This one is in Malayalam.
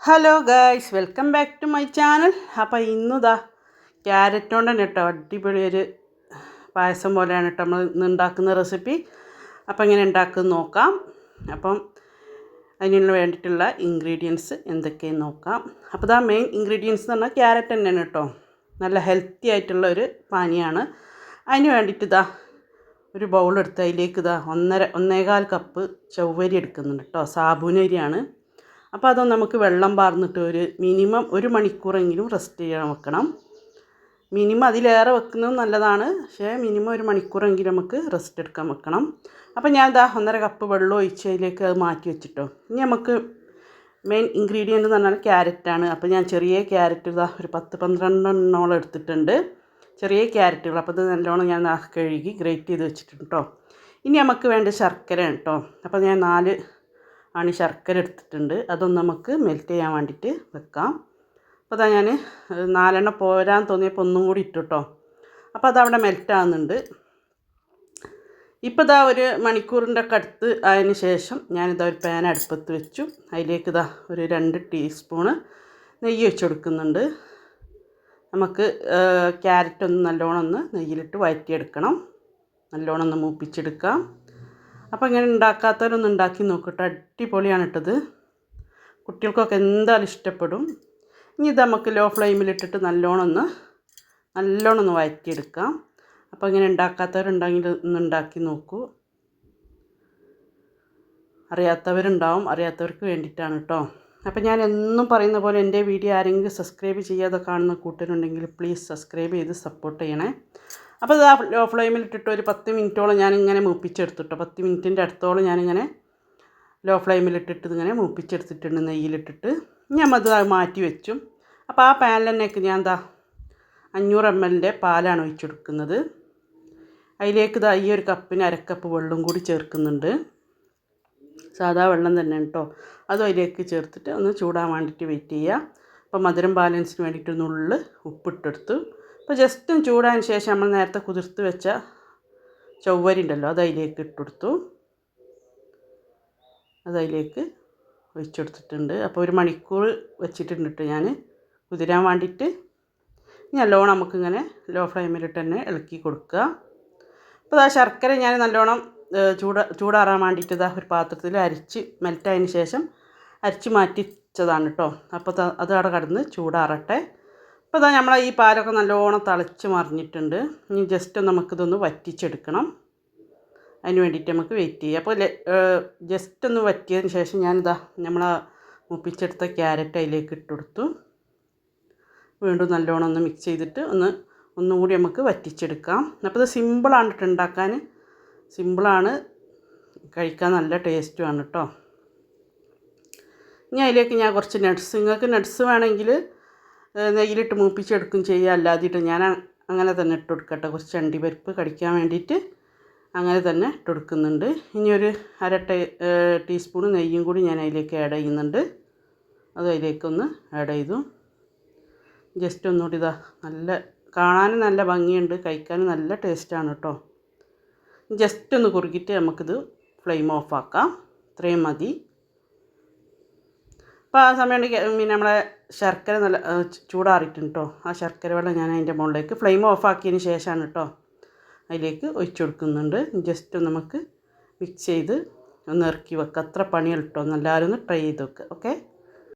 Hello guys, welcome back to my channel. അപ്പോൾ ഇന്നിതാ ക്യാരറ്റ് കൊണ്ട് തന്നെ കേട്ടോ അടിപൊളി ഒരു പായസം പോലെയാണ് കേട്ടോ നമ്മൾ ഇന്ന് ഉണ്ടാക്കുന്ന റെസിപ്പി. അപ്പോൾ ഇങ്ങനെ ഉണ്ടാക്കുന്നത് നോക്കാം. അപ്പം അതിനുള്ള വേണ്ടിയിട്ടുള്ള ഇൻഗ്രീഡിയൻസ് എന്തൊക്കെയെന്ന് നോക്കാം. അപ്പോൾ ഇതാ മെയിൻ ഇൻഗ്രീഡിയൻസ് എന്ന് പറഞ്ഞാൽ ക്യാരറ്റ് തന്നെയാണ് കേട്ടോ. നല്ല ഹെൽത്തി ആയിട്ടുള്ള ഒരു പാനീയമാണ്. അതിന് വേണ്ടിയിട്ട് ഇതാ ഒരു ബൗളെടുത്ത് അതിലേക്ക് ഇതാ 1.25 കപ്പ് ചവ്വരി എടുക്കുന്നുണ്ട് കേട്ടോ. സാബൂനരിയാണ്. അപ്പോൾ അതൊന്ന് നമുക്ക് വെള്ളം പാർന്നിട്ട് മിനിമം 1 മണിക്കൂറെങ്കിലും റെസ്റ്റ് ചെയ്യാൻ വെക്കണം. മിനിമം അതിലേറെ വെക്കുന്നത് നല്ലതാണ്, പക്ഷേ മിനിമം 1 മണിക്കൂറെങ്കിലും നമുക്ക് റെസ്റ്റ് എടുക്കാൻ വെക്കണം. അപ്പോൾ ഞാൻ ഇതാ 1.5 കപ്പ് വെള്ളം ഒഴിച്ച് അതിലേക്ക് അത് മാറ്റി വെച്ചിട്ടോ. ഇനി നമുക്ക് മെയിൻ ഇൻഗ്രീഡിയൻ്റ് എന്ന് പറഞ്ഞാൽ ക്യാരറ്റാണ്. അപ്പോൾ ഞാൻ ചെറിയ ക്യാരറ്റ് ഇതാ ഒരു 10-12 എണ്ണോളം എടുത്തിട്ടുണ്ട്, ചെറിയ ക്യാരറ്റുകൾ. അപ്പോൾ ഇത് നല്ലോണം ഞാൻ കഴുകി ഗ്രേറ്റ് ചെയ്ത് വെച്ചിട്ടുണ്ട് കേട്ടോ. ഇനി നമുക്ക് വേണ്ട ശർക്കരയാണ് കേട്ടോ. അപ്പോൾ ഞാൻ 4 ശർക്കര എടുത്തിട്ടുണ്ട്. അതൊന്ന് നമുക്ക് മെൽറ്റ് ചെയ്യാൻ വേണ്ടിയിട്ട് വെക്കാം. അപ്പോൾ അതാ ഞാൻ 4 പോരാൻ തോന്നിയപ്പോൾ ഒന്നും കൂടി ഇട്ടു കേട്ടോ. അപ്പോൾ അതവിടെ മെൽറ്റ് ആകുന്നുണ്ട്. ഇപ്പോൾ ഇതാ 1 മണിക്കൂറിൻ്റെ ഒക്കെ അടുത്ത് അതിന് ശേഷം ഞാനിതാ ഒരു പാൻ അടുപ്പത്ത് വെച്ചു. അതിലേക്ക് ഇതാ ഒരു 2 ടീസ്പൂണ് നെയ്യ് വെച്ച് കൊടുക്കുന്നുണ്ട്. നമുക്ക് ക്യാരറ്റ് ഒന്ന് നല്ലോണം ഒന്ന് നെയ്യിലിട്ട് വഴറ്റിയെടുക്കണം, നല്ലോണം ഒന്ന് മൂപ്പിച്ചെടുക്കാം. അപ്പോൾ ഇങ്ങനെ ഉണ്ടാക്കാത്തവരൊന്നും ഉണ്ടാക്കി നോക്കട്ടെ, അടിപൊളിയാണ് ഇട്ടത്. കുട്ടികൾക്കൊക്കെ എന്തായാലും ഇഷ്ടപ്പെടും. ഇനി ഇത് നമുക്ക് ലോ ഫ്ലെയിമിലിട്ടിട്ട് നല്ലോണം ഒന്ന് വഴറ്റിയെടുക്കാം. അപ്പോൾ ഇങ്ങനെ ഉണ്ടാക്കാത്തവരുണ്ടെങ്കിൽ ഒന്ന് ഉണ്ടാക്കി നോക്കൂ. അറിയാത്തവരുണ്ടാവും, അറിയാത്തവർക്ക് വേണ്ടിയിട്ടാണ് കേട്ടോ. അപ്പോൾ ഞാൻ എന്നും പറയുന്ന പോലെ എൻ്റെ വീഡിയോ ആരെങ്കിലും സബ്സ്ക്രൈബ് ചെയ്യാതെ കാണുന്ന കൂട്ടരുണ്ടെങ്കിൽ പ്ലീസ് സബ്സ്ക്രൈബ് ചെയ്ത് സപ്പോർട്ട് ചെയ്യണേ. അപ്പോൾ ഇത് ലോ ഫ്ലെയിമിലിട്ടിട്ട് ഒരു 10 മിനിറ്റോളം ഞാനിങ്ങനെ മൂപ്പിച്ചെടുത്തിട്ടോ. 10 മിനിറ്റിൻ്റെ അടുത്തോളം ഞാനിങ്ങനെ ലോ ഫ്ലെയിമിലിട്ടിട്ട് ഇങ്ങനെ മൂപ്പിച്ചെടുത്തിട്ടുണ്ട് നെയ്യിലിട്ടിട്ട്. ഞാൻ അത് മാറ്റി വെച്ചു. അപ്പോൾ ആ പാനിൽ തന്നെയൊക്കെ ഞാൻ 500 ml പാലാണ് ഒഴിച്ചെടുക്കുന്നത്. അതിലേക്ക് ഈ ഒരു കപ്പിന് 1/2 കപ്പ് വെള്ളം കൂടി ചേർക്കുന്നുണ്ട്. സാധാ വെള്ളം തന്നെ കേട്ടോ. അതും അതിലേക്ക് ചേർത്തിട്ട് ഒന്ന് ചൂടാൻ വേണ്ടിയിട്ട് വെയിറ്റ് ചെയ്യുക. അപ്പോൾ മധുരം ബാലൻസിന് വേണ്ടിയിട്ട് നുള്ള് ഉപ്പിട്ടെടുത്തു. അപ്പോൾ ജസ്റ്റ് ചൂടായതിന് ശേഷം നമ്മൾ നേരത്തെ കുതിർത്ത് വെച്ച ചവ്വരി ഉണ്ടല്ലോ അത് അതിലേക്ക് ഇട്ടെടുത്തു. അതതിലേക്ക് ഒഴിച്ചെടുത്തിട്ടുണ്ട്. അപ്പോൾ 1 മണിക്കൂർ വെച്ചിട്ടുണ്ട് കേട്ടോ ഞാൻ കുതിരാൻ വേണ്ടിയിട്ട്. നല്ലോണം നമുക്കിങ്ങനെ ലോ ഫ്ലെയിമിലിട്ട് തന്നെ ഇളക്കി കൊടുക്കുക. അപ്പോൾ ശർക്കര ഞാൻ നല്ലോണം ചൂടാറാൻ വേണ്ടിയിട്ട് ഒരു പാത്രത്തിൽ അരിച്ച് മെൽറ്റായതിന് ശേഷം അരിച്ച് മാറ്റിച്ചതാണ് കേട്ടോ. അപ്പോൾ അത് അവിടെ കിടന്ന് ചൂടാറട്ടെ. അപ്പോൾ നമ്മൾ ഈ പാലൊക്കെ നല്ലോണം തിളച്ച് മറിഞ്ഞിട്ടുണ്ട്. ഇനി ജസ്റ്റ് നമുക്കിതൊന്ന് വറ്റിച്ചെടുക്കണം. അതിന് വേണ്ടിയിട്ട് നമുക്ക് വെയിറ്റ് ചെയ്യാം. അപ്പോൾ ജസ്റ്റ് ഒന്ന് വറ്റിയതിന് ശേഷം ഞാനിതാ നമ്മൾ മുപ്പിച്ചെടുത്ത ക്യാരറ്റ് അതിലേക്ക് ഇട്ടുകൊടുത്തു. വീണ്ടും നല്ലോണം ഒന്ന് മിക്സ് ചെയ്തിട്ട് ഒന്നും കൂടി നമുക്ക് വറ്റിച്ചെടുക്കാം. അപ്പോൾ ഇത് സിമ്പിളാണ് കേട്ടോ ഉണ്ടാക്കാൻ, സിമ്പിളാണ്, കഴിക്കാൻ നല്ല ടേസ്റ്റുമാണ് കേട്ടോ. ഇനി അതിലേക്ക് ഞാൻ കുറച്ച് നട്ട്സ്, നിങ്ങൾക്ക് നട്ട്സ് വേണമെങ്കിൽ നെയ്യിലിട്ട് മൂപ്പിച്ചെടുക്കും ചെയ്യാം. അല്ലാതിട്ട് ഞാൻ അങ്ങനെ തന്നെ ഇട്ട് കൊടുക്കട്ടെ. കുറച്ച് അണ്ടിപ്പരിപ്പ് കടിക്കാൻ വേണ്ടിയിട്ട് അങ്ങനെ തന്നെ ഇട്ട് കൊടുക്കുന്നുണ്ട്. ഇനി ഒരു 1/2 ടീസ്പൂൺ നെയ്യും കൂടി ഞാൻ അതിലേക്ക് ആഡ് ചെയ്യുന്നുണ്ട്. അത് അതിലേക്കൊന്ന് ആഡ് ചെയ്തു. ജസ്റ്റ് ഒന്നുകൂടി നല്ല കാണാനും നല്ല ഭംഗിയുണ്ട്, കഴിക്കാനും നല്ല ടേസ്റ്റാണ് കേട്ടോ. ജസ്റ്റ് ഒന്ന് കുറുകിയിട്ട് നമുക്കിത് ഫ്ലെയിം ഓഫാക്കാം. ഇത്രയും മതി. അപ്പോൾ ആ സമയം പിന്നെ നമ്മളെ ശർക്കര നല്ല ചൂടാറിയിട്ടുണ്ട് കേട്ടോ. ആ ശർക്കര വെള്ളം ഞാൻ അതിൻ്റെ മുകളിലേക്ക് ഫ്ലെയിം ഓഫാക്കിയതിന് ശേഷമാണ് കേട്ടോ അതിലേക്ക് ഒഴിച്ചു കൊടുക്കുന്നുണ്ട്. ജസ്റ്റ് നമുക്ക് മിക്സ് ചെയ്ത് ഒന്ന് ഇറക്കി വെക്കുക. അത്ര പണിയുള്ളൂ കേട്ടോ. എല്ലാവരും ഒന്ന് ട്രൈ ചെയ്ത് വെക്കുക. ഓക്കെ.